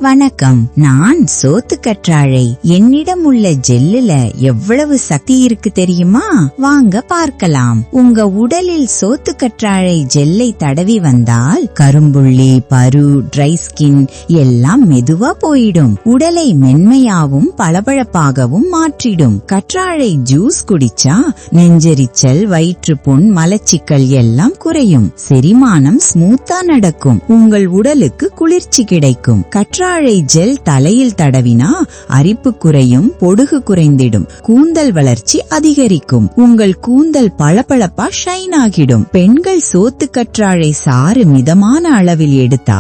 வணக்கம். நான் சோத்து கற்றாழை. என்னிடம் உள்ள ஜெல்லுல எவ்வளவு சக்தி இருக்கு தெரியுமா? வாங்க பார்க்கலாம். உங்க உடலில் சோத்து கற்றாழை ஜெல்லை தடவி வந்தால் கரும்புள்ளி, பரு, ட்ரை ஸ்கின் எல்லாம் மெதுவா போயிடும். உடலை மென்மையாவும் பளபளப்பாகவும் மாற்றிடும். கற்றாழை ஜூஸ் குடிச்சா நெஞ்செரிச்சல், வயிற்றுப்புண், மலச்சிக்கல் எல்லாம் குறையும். செரிமானம் ஸ்மூத்தா நடக்கும். உங்கள் உடலுக்கு குளிர்ச்சி கிடைக்கும். கற்றாழை ஜெல் தலையில் தடவினா அரிப்பு குறையும், பொடுகு குறைந்திடும், கூந்தல் வளர்ச்சி அதிகரிக்கும். உங்கள் கூந்தல் பளபளப்பா ஷைன் ஆகிடும். பெண்கள் சோத்து கற்றாழை சாறு மிதமான அளவில் எடுத்தா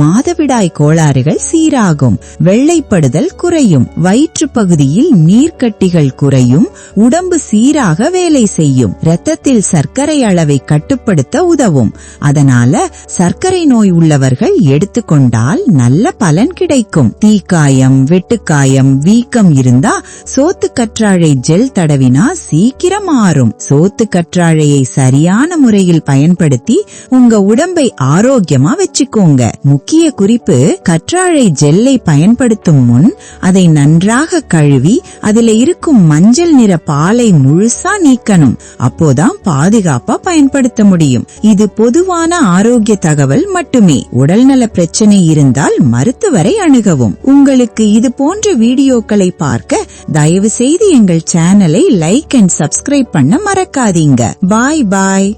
மாதவிடாய் கோளாறுகள் சீராகும், வெள்ளைப்படுதல் குறையும், வயிற்று பகுதியில் நீர்க்கட்டிகள் குறையும், உடம்பு சீராக வேலை செய்யும், இரத்தத்தில் சர்க்கரை அளவை கட்டுப்படுத்த உதவும். அதனால சர்க்கரை நோய் உள்ளவர்கள் எடுத்துக்கொண்டால் நல்ல பலன் கிடைக்கும். தீக்காயம், வெட்டுக்காயம், வீக்கம் இருந்தா சோத்து கற்றாழை ஜெல் தடவினா சீக்கிரம் ஆறும். சோத்து கற்றாழையை சரியான முறையில் பயன்படுத்தி உங்க உடம்பை ஆரோக்கியமா வச்சுக்கோங்க. முக்கிய குறிப்பு: கற்றாழை ஜெல்லை பயன்படுத்தும் முன் அதை நன்றாக கழுவி அதுல இருக்கும் மஞ்சள் நிற பாலை முழுசா நீக்கணும். அப்போதான் பாதுகாப்பா பயன்படுத்த முடியும். இது பொதுவான ஆரோக்கிய தகவல் மட்டுமே. உடல்நல பிரச்சனை இருந்தால் மருத்துவரை அணுகவும். உங்களுக்கு இது போன்ற வீடியோக்களை பார்க்க தயவு செய்து எங்கள் சேனலை லைக் அண்ட் சப்ஸ்கிரைப் பண்ண மறக்காதீங்க. பாய் பாய்.